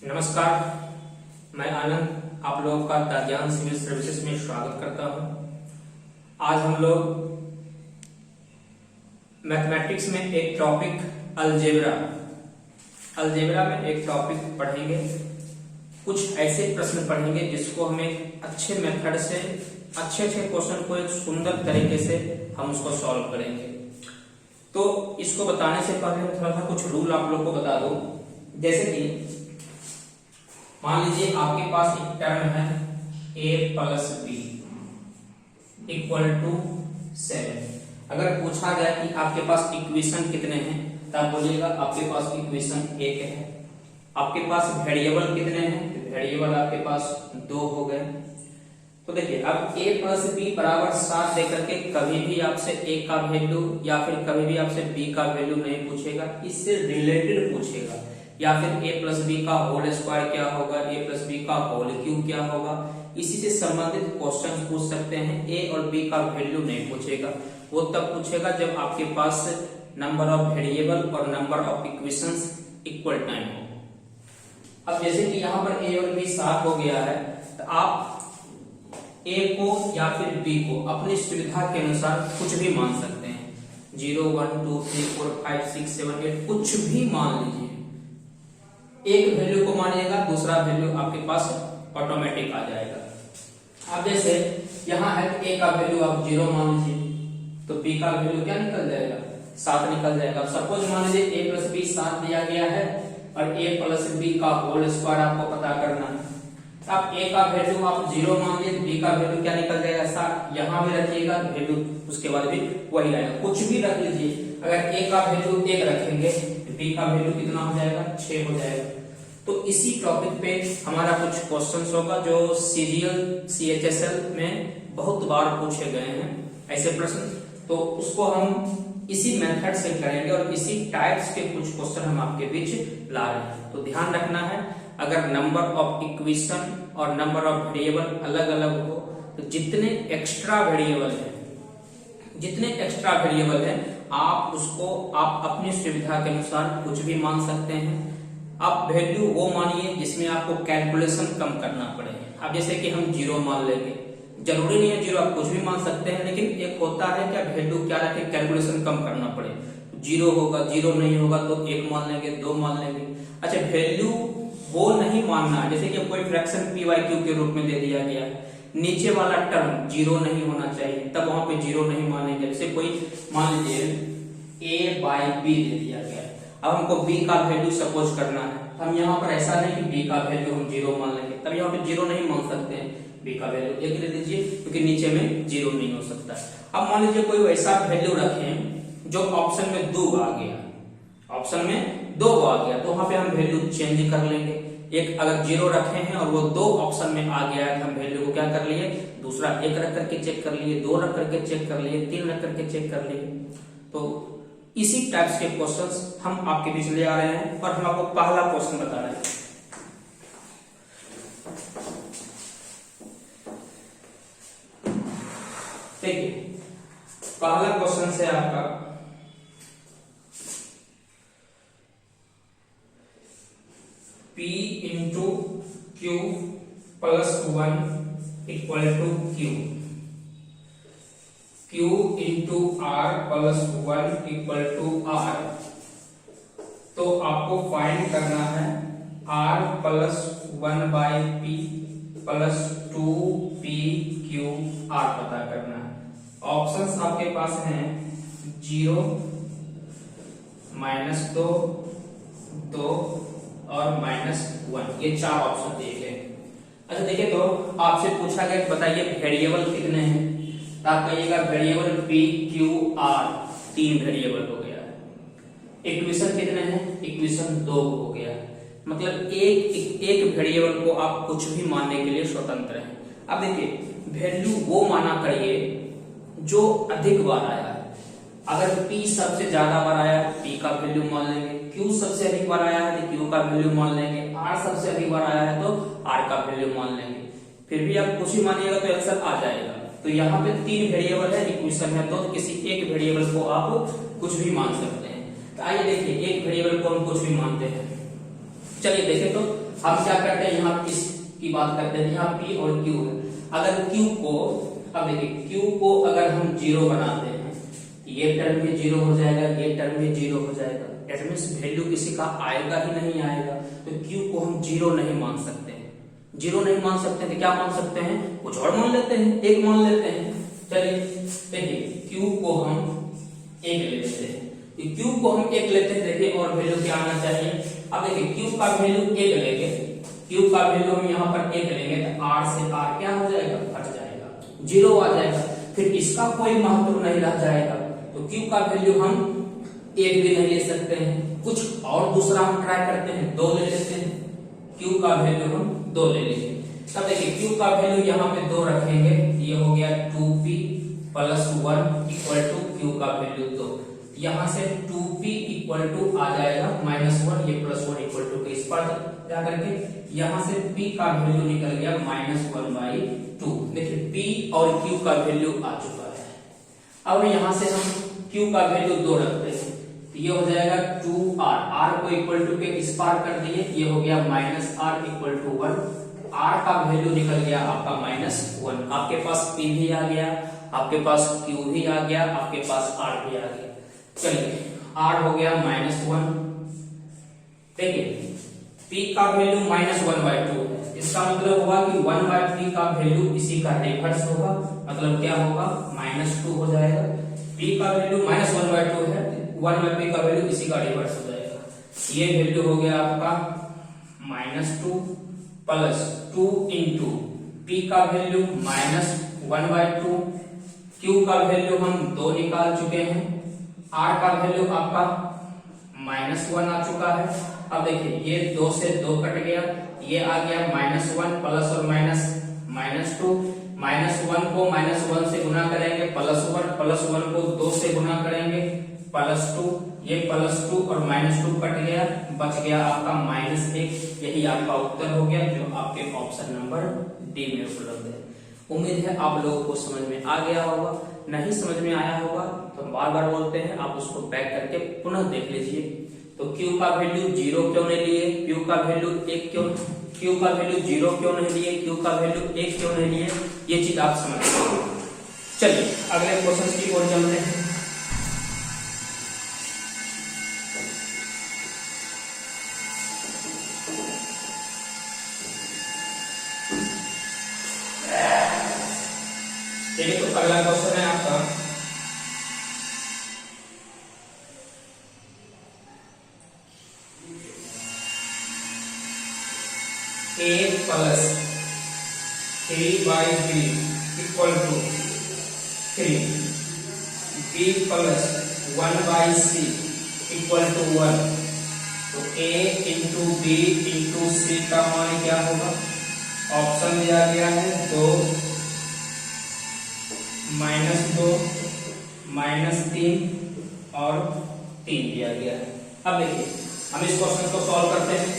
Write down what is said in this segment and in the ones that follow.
नमस्कार, मैं आनंद आप लोगों का द ज्ञान सिविल सर्विसेज में स्वागत करता हूं। आज हम लोग मैथमेटिक्स में एक टॉपिक अलजेब्रा में एक टॉपिक पढ़ेंगे। कुछ ऐसे प्रश्न पढ़ेंगे जिसको हमें अच्छे मेथड से अच्छे क्वेश्चन को एक सुंदर तरीके से हम उसको सॉल्व करेंगे। तो इसको बताने से पहले मैं थोड़ा सा कुछ रूल आप लोग को बता दूं। जैसे कि मान लीजिए आपके पास एक टर्म है a plus B equal to 7। अगर पूछा जाए कि आपके पास इक्वेशन कितने हैं तो आप बोलिएगा आपके पास इक्वेशन 1 है। आपके पास वेरिएबल कितने हैं तो वेरिएबल आपके पास 2 हो गए। तो देखिए अब a प्लस बी बराबर 7 देकर के कभी भी आपसे a का वैल्यू या फिर कभी भी आपसे b का वैल्यू नहीं पूछेगा, इससे रिलेटेड पूछेगा। या फिर a प्लस बी का होल स्क्वायर क्या होगा, a प्लस बी का होल क्यूब क्या होगा, इसी से संबंधित क्वेश्चन पूछ सकते हैं। a और b का वैल्यू नहीं पूछेगा, वो तब पूछेगा जब आपके पास नंबर ऑफ वेरिएबल और number of equations equal time हो। अब जैसे कि यहाँ पर a और b 7 हो गया है तो आप a को या फिर b को अपनी सुविधा के अनुसार कुछ भी मान सकते हैं। 0 1 2 3 4 5 6 7 8 कुछ भी मान लीजिए। एक वैल्यू को मानिएगा, दूसरा वैल्यू आपके पास ऑटोमेटिक आ जाएगा। अब जैसे यहाँ है a का वैल्यू आप 0 मान लीजिए तो b का वैल्यू क्या निकल जाएगा, 7 निकल जाएगा। अब सपोज मान लीजिए a प्लस बी 7 दिया गया है और a प्लस बी का होल स्क्वायर आपको पता करना है। अब a का वैल्यू आप 0 मान लीजिए, b का वैल्यू क्या निकल जाएगा 7। यहाँ भी रखिएगा वैल्यू, उसके बाद भी वही आएगा। कुछ भी रख लीजिए, अगर a का वैल्यू 1 रखेंगे b का वैल्यू कितना हो जाएगा, 6 हो जाएगा। तो इसी टॉपिक पे हमारा कुछ क्वेश्चंस होगा जो सीरियल CHSL में बहुत बार पूछे गए हैं ऐसे प्रश्न। तो उसको हम इसी मेथड से करेंगे और इसी टाइप्स के कुछ क्वेश्चन हम आपके बीच ला रहे हैं। तो ध्यान रखना है, अगर नंबर ऑफ इक्वेशन और नंबर ऑफ वेरिएबल अलग अलग हो तो जितने एक्स्ट्रा वेरिएबल है आप उसको आप अपनी सुविधा के अनुसार कुछ भी मान सकते हैं। आप वैल्यू वो मानिए जिसमें आपको कैलकुलेशन कम करना पड़े। अब जैसे कि हम 0 मान लेंगे, जरूरी नहीं है 0, आप कुछ भी मान सकते हैं, लेकिन एक होता है क्या वैल्यू क्या रखे कैलकुलेशन कम करना पड़े। 0 होगा, 0 नहीं होगा तो 1 मान लेंगे, 2 मान लेंगे। अच्छा, वैल्यू वो नहीं मानना, जैसे कि कोई फ्रैक्शन py/q के रूप में दे दिया गया है, नीचे वाला टर्म 0 नहीं होना चाहिए, तब वहां पे 0 नहीं मानेंगे। जैसे कोई मान लीजिए a/b दे दिया गया है, अब हमको b का वैल्यू सपोज करना है। हम यहाँ पर ऐसा नहीं कि b का वैल्यू हम 0 मान लेंगे, तब यहाँ पे 0 नहीं मान सकते हैं, b का वैल्यू 1 ले लीजिए क्योंकि नीचे में 0 नहीं हो सकता। अब मान लीजिए कोई वैसा वैल्यू रखें जो ऑप्शन में 2 आ गया, तो वहां पे हम वैल्यू चेंज कर लेंगे। एक अगर 0 रखे हैं और वो 2 ऑप्शन में आ गया है तो हम वैल्यू को क्या कर लिए, दूसरा 1 रख करके चेक कर लिए, 2 रख करके चेक कर लिए, 3 रख करके चेक कर लिए। तो इसी टाइप्स के क्वेश्चंस हम आपके बीच ले आ रहे हैं और हम आपको पहला क्वेश्चन बता रहे हैं। देखिए पहला क्वेश्चन से आपका P into Q plus 1 equal to Q into R plus 1 equal to R। तो आपको फाइंड करना है R plus 1/P plus 2PQR पता करना है। ऑप्शंस आपके पास हैं 0, -2, 2 और -1, ये 4 ऑप्शन दिए गए। अच्छा देखिए, तो आपसे पूछा गया बताइए वेरिएबल कितने हैं, आप कहिएगा variable P Q R 3 variable हो गया है। इक्वेशन कितने हैं, इक्वेशन 2 हो गया है। मतलब एक वेरिएबल को आप कुछ भी मानने के लिए स्वतंत्र हैं। अब देखिए वैल्यू वो माना करिए जो अधिक बार आया है। अगर P सबसे ज्यादा बार आया है P का वैल्यू मान लेंगे, Q सबसे अधिक बार आया है तो Q का वैल्यू मान लेंगे, R सबसे अधिक बार आया है तो R का वैल्यू मान लेंगे। फिर भी आप कुछ ही मानिएगा तो आंसर आ जाएगा। तो यहाँ पे 3 वेरिएबल है, इक्वेशन है, तो किसी एक वेरिएबल को आप कुछ भी मान सकते हैं। तो आइए देखिए एक वेरिएबल को हम कुछ भी मानते हैं। चलिए देखें तो हम क्या करते हैं, यहाँ किस की बात करते हैं, यहाँ P और Q है। अगर Q को, अब देखिए Q को अगर हम 0 बनाते हैं, ये टर्म भी 0 हो जाएगा, ये टर्म भी 0 हो जाएगा, दैट मींस वैल्यू किसी का आएगा ही नहीं आएगा। तो Q को हम 0 नहीं मान सकते हैं, 0 नहीं मान सकते हैं तो क्या मान सकते हैं, कुछ और मान लेते हैं, 1 मान लेते हैं। चलिए देखिए Q को हम 1 ले लेते हैं, Q को हम 1 लेते हैं, देखिए और वैल्यू क्या आना चाहिए। अब देखिए Q का वैल्यू 1 लेंगे, Q का वैल्यू हम यहाँ पर 1 लेंगे तो R से R क्या हो जाएगा, घट जाएगा, 0 आ जाएगा, फिर इसका कोई महत्व नहीं रह जाएगा। तो Q का वैल्यू हम 1 भी नहीं ले सकते हैं, कुछ और दूसरा हम ट्राई करते हैं, 2 ले लेते हैं, Q का वैल्यू हम 2 ले लेंगे। तब देखिए Q का वैल्यू यहाँ पे 2 रखेंगे, ये हो गया 2p plus 1 equal to Q का वैल्यू 2। यहाँ से 2p इक्वल टू आ जाएगा -1, ये +1 इक्वल टू के इस पर जा करके यहाँ से p का वैल्यू निकल गया -1/2। देखिए p और q का वैल्यू आ चुका है। अब यहाँ से हम q का वैल्यू 2 रखते हैं, तो ये हो जाएगा 2r, r को इक्वल टू के इस पार कर दिए, ये हो गया -r इक्वल टू 1, r का वैल्यू निकल गया आपका -1। आपके पास p भी आ गया, आपके पास q भी आ गया, आपके पास r भी आ गया। चलिए r हो गया -1, देखिए p का वैल्यू -1/2 है, इसका मतलब होगा कि 1/p का वैल्यू इसी का रिवर्स होगा, मतलब क्या होगा, -2 हो जाएगा। p का वैल्यू -1/2 है, 1/p का वैल्यू इसी का रिवर्स हो जाएगा। ये वैल्यू हो गया आपका -2 प्लस 2 इंटू p का वैल्यू -1/2, q का वैल्यू हम 2 निकाल चुके हैं, r का वैल्यू आपका -1 आ चुका है। अब देखिए ये 2 से 2 कट गया, ये आ गया -1 प्लस और माइनस -2, -1 को -1 से गुना करेंगे +1, +1 को 2 से गुना करेंगे +2, ये +2 और -2 कट गया, बच गया आपका -1। यही आपका उत्तर हो गया जो आपके ऑप्शन नंबर डी में उपलब्ध है। उम्मीद है आप लोगों को समझ में आ गया होगा, नहीं समझ में आया होगा तो बार बार बोलते हैं, आप उसको बैक करके पुनः देख लीजिए। तो Q का वैल्यू 0 क्यों नहीं लिए, Q का वैल्यू 1 क्यों, Q का वैल्यू 0 क्यों नहीं लिए, Q का वैल्यू 1 क्यों नहीं लिए, ये चीज आप समझ लीजिए। चलिए अगले क्वेश्चन की ओर चलते हैं। देखिए तो अगला क्वेश्चन है आपका a plus 3/b equal to 3, b plus 1/c equal to 1। तो a into B into C का मान क्या होगा, ऑप्शन दिया गया है 2, -2, -3 और 3 दिया गया है। अब देखिए हम इस क्वेश्चन को सॉल्व करते हैं।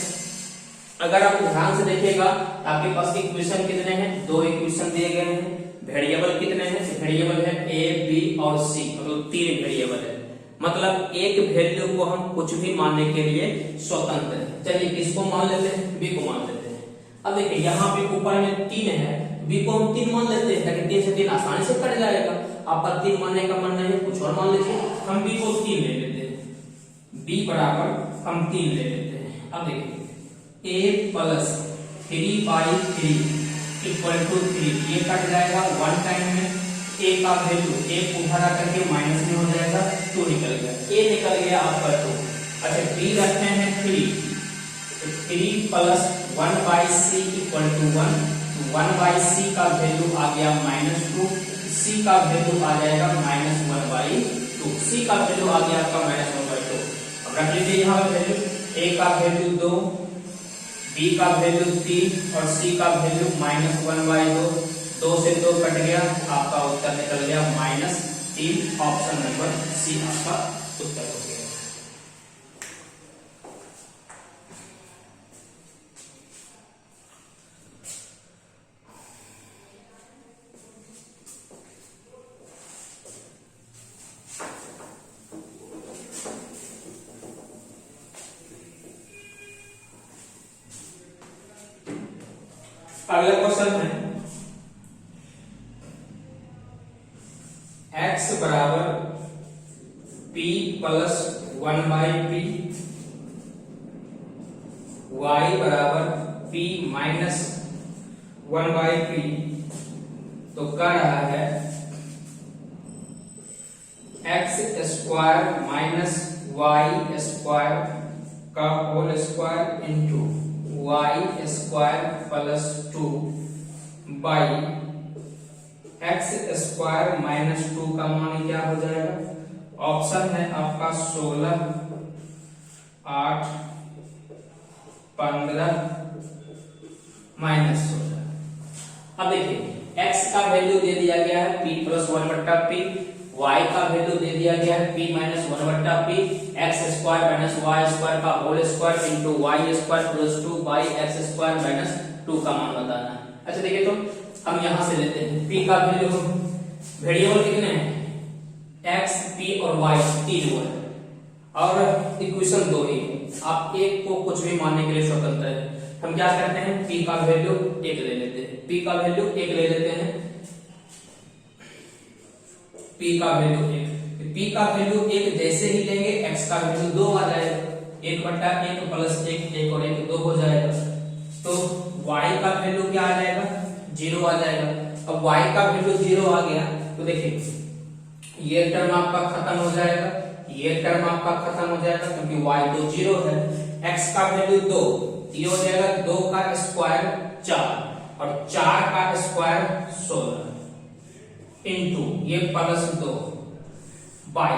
अगर आप ध्यान से देखिएगा आपके पास इक्वेशन कितने हैं, 2 इक्वेशन दिए गए हैं, वेरिएबल कितने हैं, वेरिएबल है a, b और c, मतलब 3 वेरिएबल है, मतलब एक वैल्यू को हम कुछ भी मानने के लिए स्वतंत्र है। चलिए किसको मान लेते हैं, b को मान लेते हैं। अब देखिए यहाँ पे ऊपर में 3 है, b को हम 3 मान लेते हैं ताकि 3 से 3 आसानी से कट जाएगा। आपका 3 मानने का मन नहीं है, कुछ और मान लीजिए, हम b को 3 ले लेते हैं, b बराबर हम 3 ले लेते हैं। अब देखिए a प्लस 3/3 इक्वल टू 3, ये कट जाएगा 1 टाइम में, a का वैल्यू 1 उधर आकर के माइनस में हो जाएगा, 2 निकल गया, a निकल गया आपका 2। अच्छा b रखते हैं 3, तो 3 plus 1/c equal to 1, 1/c का वैल्यू आ गया -2, c का वैल्यू आ जाएगा -1/2, c का वैल्यू आ गया आपका -1/2। अब रख लीजिए यहाँ पर वैल्यू, a का वैल्यू 2, b का वैल्यू 3 और c का वैल्यू -1/2, 2 से 2 कट गया, आपका उत्तर निकल गया -3। ऑप्शन नंबर सी आपका उत्तर हो गया। अगला क्वेश्चन है x बराबर p प्लस 1/p, y बराबर p माइनस 1/p, तो कह रहा है x square minus y square का whole square into y square plus 2 by x square minus 2 का मान क्या हो जाएगा। ऑप्शन है आपका 16, 8, 15 माइनस 16। अब देखिए x का वैल्यू दे दिया गया है p प्लस 1/p, y का वैल्यू दे दिया गया है p minus 1/p, x square minus y square का whole square into y square plus 2 by x square minus 2 का मान बताना है। अच्छा देखिए तो हम यहां से लेते हैं p का वैल्यू, वेरिएबल कितने हैं x, p और y, तीन वो है और इक्वेशन 2 ही, आप एक को कुछ भी मानने के लिए स्वतंत्र है। हम क्या करते हैं p का वैल्यू 1 ले लेते हैं, p का वैल्यू 1 ले लेते हैं, p का वैल्यू 1, p का वैल्यू 1 जैसे ही लेंगे x का वैल्यू 2 आ जाएगा, 1/1 प्लस 1 और 1 2 हो जाएगा, तो y का वैल्यू क्या आ जाएगा 0 आ जाएगा। अब y का वैल्यू 0 आ गया तो देखिए ये टर्म आपका खत्म हो जाएगा, ये टर्म आपका खत्म हो जाएगा क्योंकि y तो 0 है, x का वैल्यू 2, ये हो जाएगा 2 का स्क्वायर 4 और 4 का स्क्वायर 16 इंटू ये प्लस 2 बाई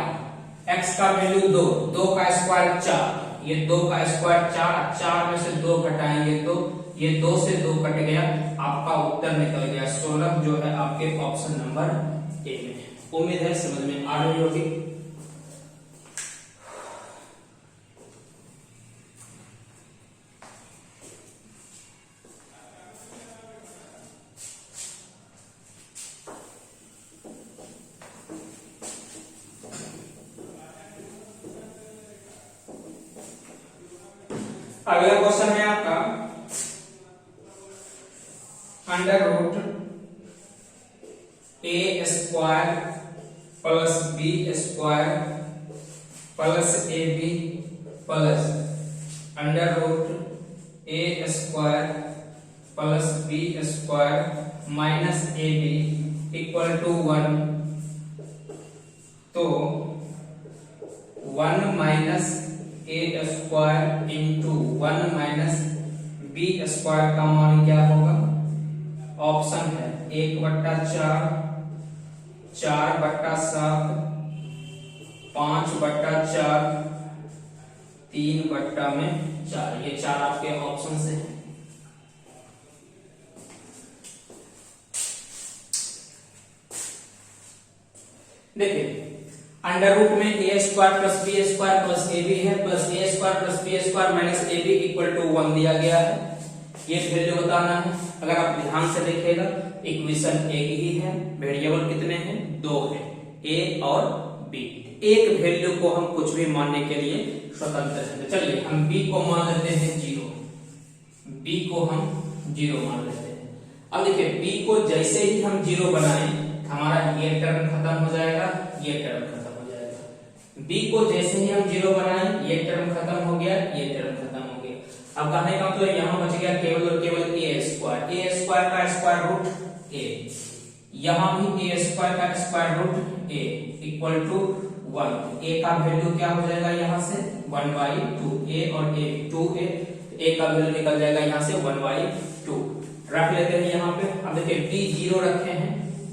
x का वैल्यू 2, 2 का स्क्वायर 4, ये 2 का स्क्वायर 4, 4 में से 2 घटाएंगे तो ये 2 से 2 कट गया, आपका उत्तर निकल गया 16, जो है आपके ऑप्शन नंबर ए में। उम्मीद है समझ में आ रही होगी। अगला क्वेश्चन है आपका under root a square plus B square plus A b plus under root a square plus B square minus a b equal to 1, तो 1 minus a square into 1 minus b square का मान क्या होगा। Option है 1/4, 4/7, 5/4, 3/4, ये 4 आपके option से है। देखिए अंडर रूट में a square plus B square plus A b है, plus a square plus B square minus a b equal to 1 दिया गया है, ये वैल्यू बताना है। अगर आप ध्यान से देखिएगा इक्वेशन एक ही है, वेरिएबल कितने हैं 2 है, ए और बी, एक वैल्यू को हम कुछ भी मानने के लिए स्वतंत्र हैं। चलिए हम बी को मान लेते हैं 0, बी को हम 0 मान लेते हैं। अब देखिए बी को जैसे ही हम 0 बनाएं हमारा ये टर्म खत्म हो जाएगा, ये टर्म खत्म हो जाएगा। b को जैसे ही हम 0 बनाएं ये टर्म खत्म हो गया, ये टर्म खत्म हो गया। अब कहने का मतलब यहाँ बच गया केवल और केवल a स्क्वायर का स्क्वायर रूट a, यहाँ भी a स्क्वायर का square root a equal to 1, a का वैल्यू क्या हो जाएगा यहाँ से 1/2, a और a 2a, a का वैल्यू निकल जाएगा यहाँ से 1/2 रख लेते हैं यहाँ पे। अब देखिए b 0 रखे हैं,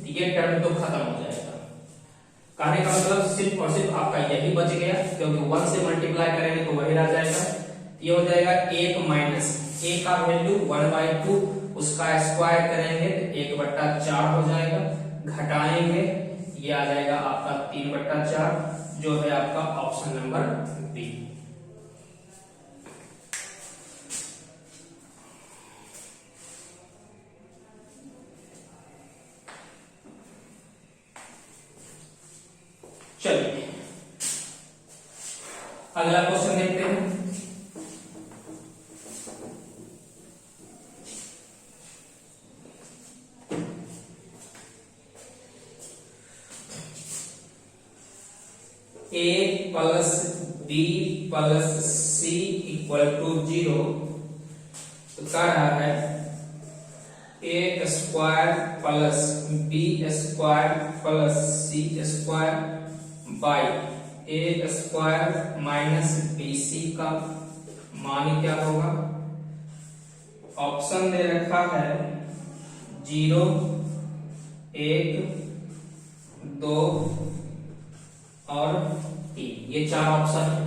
ये टर्म तो खत्म हो जाएगा। कहने का मतलब सिर्फ और सिर्फ आपका यही बच गया, क्योंकि 1 से मल्टीप्लाई करेंगे तो वही रह जाएगा। ये हो जाएगा 1 माइनस a का वैल्यू 1/2, उसका स्क्वायर करेंगे तो 1/4 हो जाएगा, घटाएंगे ये आ जाएगा आपका 3/4, जो है आपका ऑप्शन नंबर बी। चलिए अगला क्वेश्चन देखते हैं। A plus B plus C equal to 0, तो कह रहा है a square plus B square plus C square by a square minus b c का मान क्या होगा। ऑप्शन दे रखा है 0, 1, 2 और 3, ये 4 ऑप्शन है।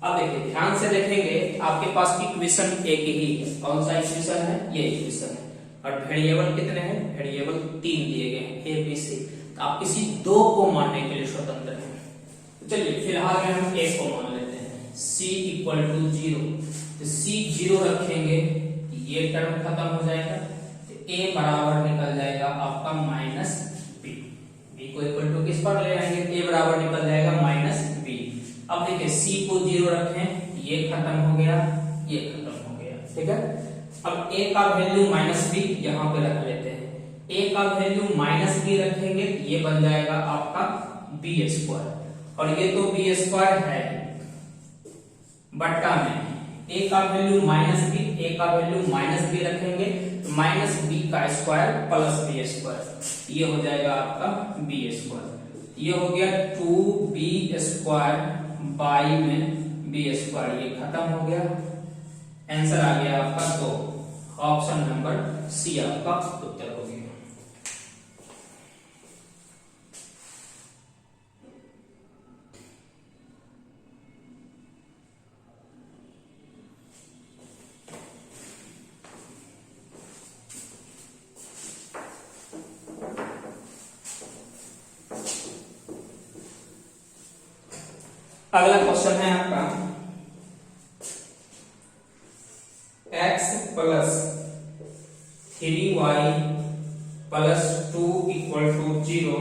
अब देखिए ध्यान से देखेंगे, आपके पास इक्वेशन एक ही है। कौन सा इक्वेशन है? ये इक्वेशन है। और वेरिएबल कितने हैं? वेरिएबल 3 दिए गए हैं, ए बी सी। तो आप किसी दो को मानने के लिए स्वतंत्र हैं। तो चलिए फिलहाल में हम ए को मान लेते हैं, c इक्वल टू 0। तो c 0 रखेंगे, ये टर्म खत्म हो जाएगा, तो a बराबर निकल जाएगा आपका माइनस बी। b को इक्वल टू किस पर ले आएंगे? a बराबर निकल जाएगा माइनस बी। अब देखिए c को 0 रखें, ये खत्म हो गया, ये खत्म हो गया, ठीक है। अब a का वैल्यू माइनस बी यहाँ पे रख लेते हैं। a का वैल्यू माइनस बी रखेंगे, ये बन जाएगा आपका बी स्क्वायर, और ये तो बी स्क्वायर है बट्टा में a का वैल्यू माइनस बी, a का वैल्यू माइनस बी रखेंगे, माइनस बी का स्क्वायर प्लस बी स्क्वायर, ये हो जाएगा आपका बी स्क्वायर। ये हो गया 2b स्क्वायर बाई में बी स्क्वायर, ये खत्म हो गया। आंसर आ गया आपका 2, ऑप्शन नंबर सी आपका उत्तर हो गया। अगला क्वेश्चन है आपका x plus 3y plus 2 equal to 0,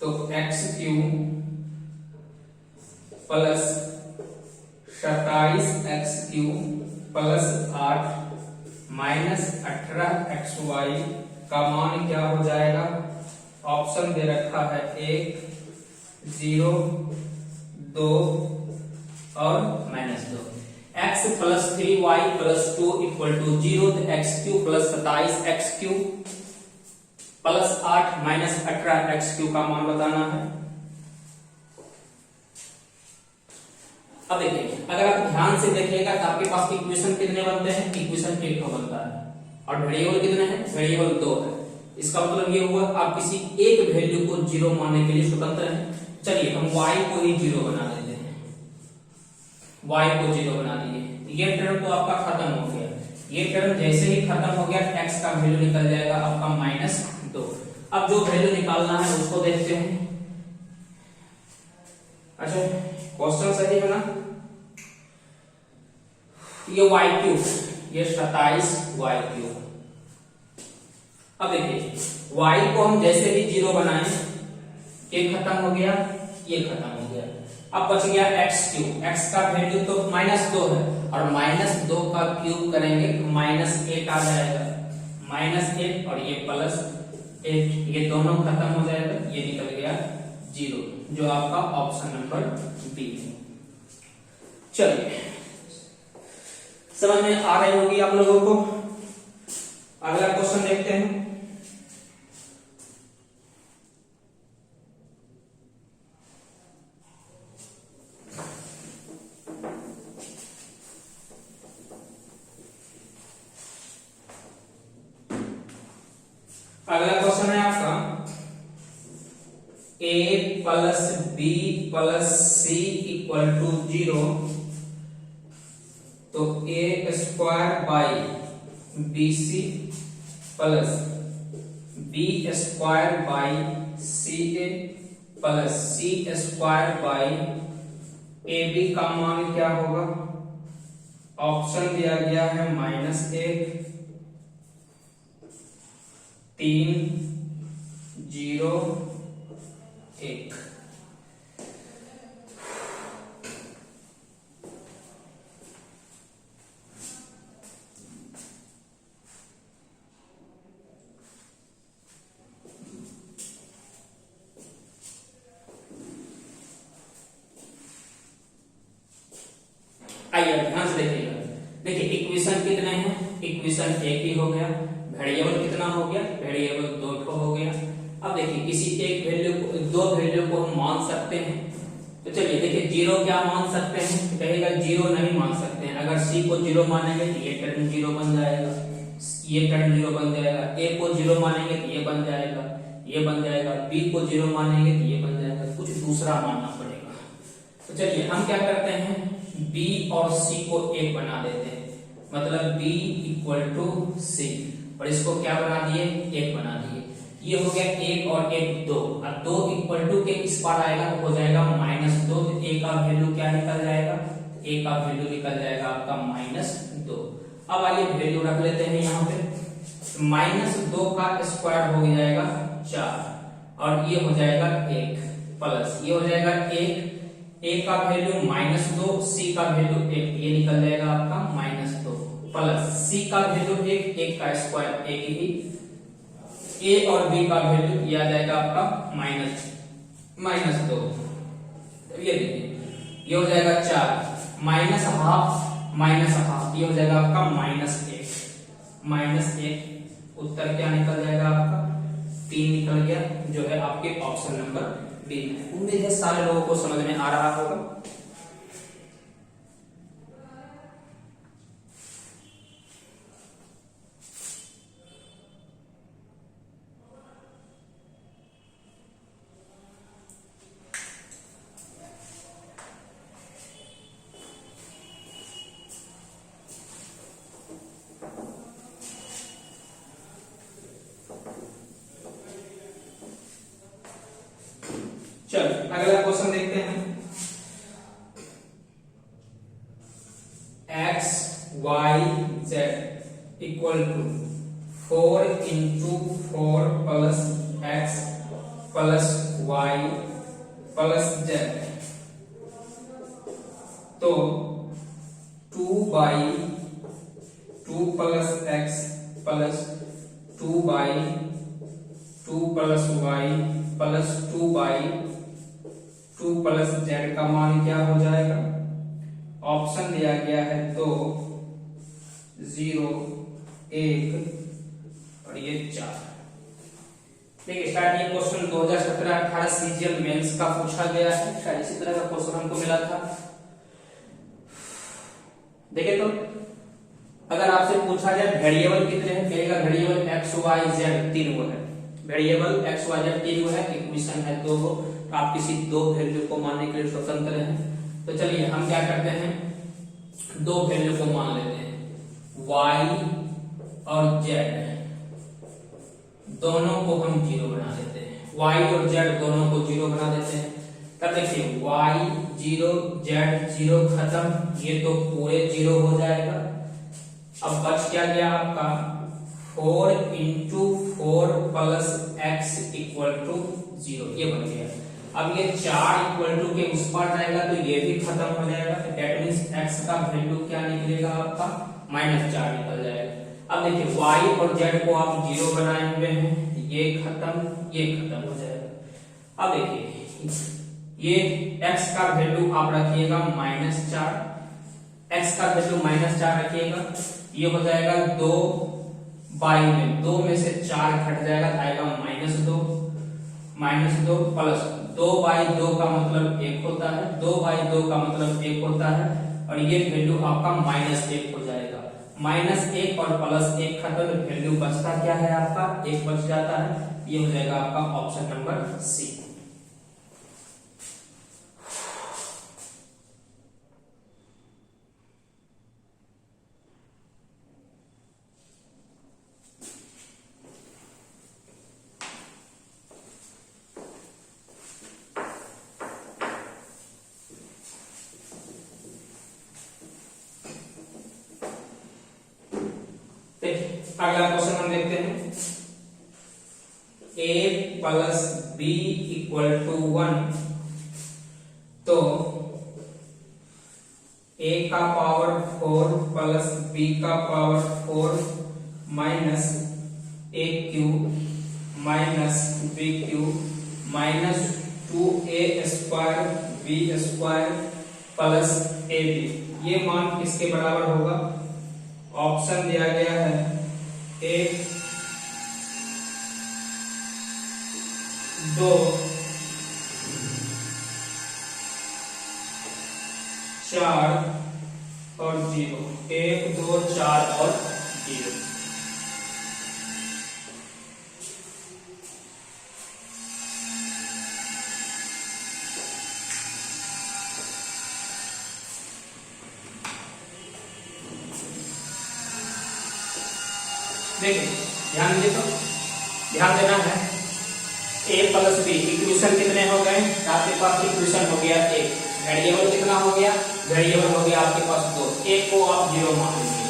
तो x cube plus 27x cube plus 8 minus 18xy का मान क्या हो जाएगा। ऑप्शन दे रखा है 1, 0, 2 और -2। x plus 3y plus 2 equal to 0, तो x cube plus 27x cube plus 8 minus 18x cube का मान बताना है। अब देखिए अगर आप ध्यान से देखिएगा तो आपके पास इक्वेशन कितने बनते हैं? इक्वेशन 1 का बनता है, और वेरिएबल कितने हैं? वेरिएबल 2 है। इसका मतलब ये हुआ आप किसी एक वैल्यू को 0 मानने के लिए स्वतंत्र हैं। चलिए हम y को ही 0 बना देते हैं, y को 0 बना दिए, ये टर्म तो आपका खत्म हो गया। ये टर्म जैसे ही खत्म हो गया, x का वैल्यू निकल जाएगा आपका -2। अब जो वैल्यू निकालना है उसको देखते हैं। अच्छा क्वेश्चन सही है ना? ये y क्यूब, ये 27y क्यूब। अब देखिए y को हम जैसे ही 0 बनाए, ये खत्म हो गया, ये खत्म हो गया। अब बच गया x क्यूब, x का वैल्यू तो -2 है, और -2 का क्यूब करेंगे तो -8 आ जाएगा, -8 और ये +8, ये दोनों खत्म हो जाएगा, ये निकल गया 0, जो आपका ऑप्शन नंबर बी है। चलिए समझ में आ रही होगी आप लोगों को। अगला क्वेश्चन देखते हैं। अगला क्वेश्चन है आपका a plus B plus C equal to 0, तो a square by B C plus B square by C A plus C square by A B का मान क्या होगा। ऑप्शन दिया गया है -1, 3, 0, 1। आइए ध्यान से देखिएगा। देखिए इक्वेशन कितने हैं, इक्वेशन एक ही हो गया, वेरिएबल कितना हो गया, वेरिएबल 2 हो गया। अब देखिए किसी एक वैल्यू को, दो वैल्यू को हम मान सकते हैं, तो चलिए देखिए जीरो क्या मान सकते हैं, कहेगा जीरो नहीं मान सकते हैं। अगर सी को जीरो मानेंगे तो ये टर्म जीरो बन जाएगा, ये टर्म जीरो बन जाएगा। ए को जीरो मानेंगे तो ये बन जाएगा, ये बन जाएगा। बी को जीरो मानेंगे तो ये बन जाएगा, कुछ दूसरा मानना पड़ेगा। तो चलिए हम क्या करते हैं, बी और सी को एक बना देते हैं, मतलब बी इक्वल टू सी, और इसको क्या बना दिए, एक बना दिए। ये हो गया एक और एक दो, और दो इक्वल टू के इस पार आएगा तो हो जाएगा -2, तो ए का वैल्यू क्या निकल जाएगा, ए का वैल्यू निकल जाएगा आपका -2। अब आइए वैल्यू रख लेते हैं यहाँ पे, -2 का स्क्वायर हो जाएगा 4, और ये हो जाएगा 1 प्लस ये हो जाएगा 1, ए का वैल्यू -2, सी का वैल्यू 1, ये निकल जाएगा आपका -2 प्लस सी का वैल्यू 1, 1 का स्क्वायर 1 ही, ए और बी का वैल्यू ये आ जाएगा आपका -2। ये देखिए ये हो जाएगा 4 -हाफ ये हो जाएगा आपका -1 उत्तर क्या निकल जाएगा आपका 3 निकल गया, जो है आपके ऑप्शन नंबर बी में। उम्मीद है सारे लोगों को समझ में आ रहा होगा। चलो अगला क्वेश्चन देखते हैं। x y z equal to 4 into 4 plus x plus y plus z, तो 2/2 plus x plus 2/2 plus y plus 2/2 plus z का मान क्या हो जाएगा। ऑप्शन दिया गया है 2, 0, 1 और ये 4। देखिए शायद ये क्वेश्चन 2017-18 सीजीएल मेंस का पूछा गया है, शायद इसी तरह का क्वेश्चन हमको मिला था। देखिए तो अगर आपसे पूछा जाए वेरिएबल कितने हैं, कहेगा वेरिएबल x y z 3 है, वेरिएबल x y z 3 है, इक्वेशन है 2 हो, तो आप किसी दो वैल्यू को मानने के लिए स्वतंत्र हैं। तो चलिए हम क्या करते हैं, दो वैल्यू को मान लेते हैं, y और z दोनों को हम 0 बना देते हैं, y और z दोनों को 0 बना देते हैं। तब देखिए y 0 z 0 खत्म, ये तो पूरे 0 हो जाएगा। अब बच क्या गया आपका 4 into 4 plus x equal to 0, ये बन गया। अब ये 4 इक्वल टू के उस पार जाएगा तो ये भी खत्म हो जाएगा, दैट मींस x का वैल्यू क्या निकलेगा आपका -4 निकल जाएगा। अब देखिए y और z को आप 0 बनाए हुए हैं, ये खत्म हो जाएगा। अब देखिए ये x का वैल्यू आप रखिएगा -4, x का वैल्यू -4 रखिएगा, ये हो जाएगा 2 में से 4 घट जाएगा, आएगा -2 प्लस 2/2 का मतलब 1 होता है, 2/2 का मतलब 1 होता है, और ये वैल्यू आपका -1 हो जाएगा। -1 और +1 खत्म, वैल्यू बचता क्या है आपका 1 बच जाता है, ये हो जाएगा आपका ऑप्शन नंबर सी। अगला क्वेश्चन हम देखते हैं, a plus b equal to 1, तो a का पावर 4 प्लस b का power 4 minus a cube minus b cube minus 2a square b square plus A B, ये मान किसके बराबर होगा? ऑप्शन दिया गया है 1, 2, 4 और 0, 1, 2, 4 और 0। देखिए ध्यान दीजिए, तो ध्यान देना है a प्लस बी इक्वेशन कितने हो गए? आपके पास इक्वेशन हो गया एक, वेरिएबल कितना हो गया? वेरिएबल हो गया आपके पास 2। a को आप 0 मान लीजिए,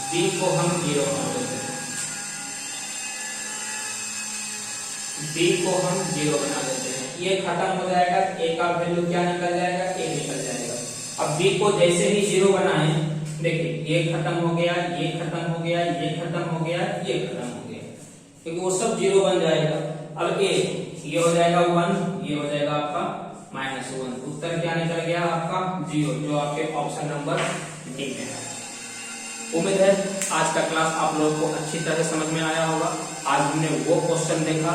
b को हम 0 मान लेते हैं, b को हम 0 बना देते हैं। ये खत्म हो जाएगा, a का वैल्यू क्या निकल जाएगा? a निकल जाएगा। अब b को जैसे ही 0 बनाए, देखिए ये खत्म हो गया, ये खत्म हो गया, ये खत्म हो गया, ये खत्म हो गया, क्योंकि वो सब 0 बन जाएगा। अब a ये हो जाएगा 1, ये हो जाएगा आपका -1, उत्तर क्या निकल गया आपका? 0, जो आपके ऑप्शन नंबर डी में है। उम्मीद है आज का क्लास आप लोगों को अच्छी तरह समझ में आया होगा। आज हमने वो क्वेश्चन देखा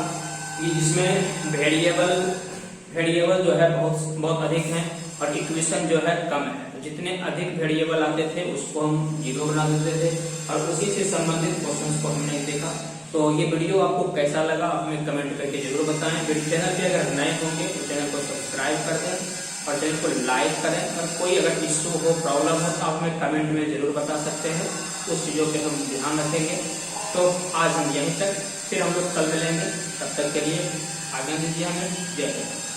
कि जिसमें वेरिएबल जो है बहुत अधिक है और इक्वेशन जो है कम है। तो जितने अधिक वेरिएबल आते थे उसको हम 0 बना देते थे और उसी से संबंधित क्वेश्चंस को हमने देखा। तो ये वीडियो आपको कैसा लगा आप हमें कमेंट करके जरूर बताएं। मेरे चैनल पे अगर नए होंगे तो चैनल को सब्सक्राइब कर दें और चैनल को लाइक करें। और कोई अगर इश्यू हो, प्रॉब्लम हो तो आप हमें कमेंट में जरूर बता सकते हैं, उस चीज़ों पे हम ध्यान रखेंगे। तो आज हम यहीं तक, फिर हम लोग कल मिलेंगे, तब तक के लिए आज्ञा दीजिए हमें। जय हिंद।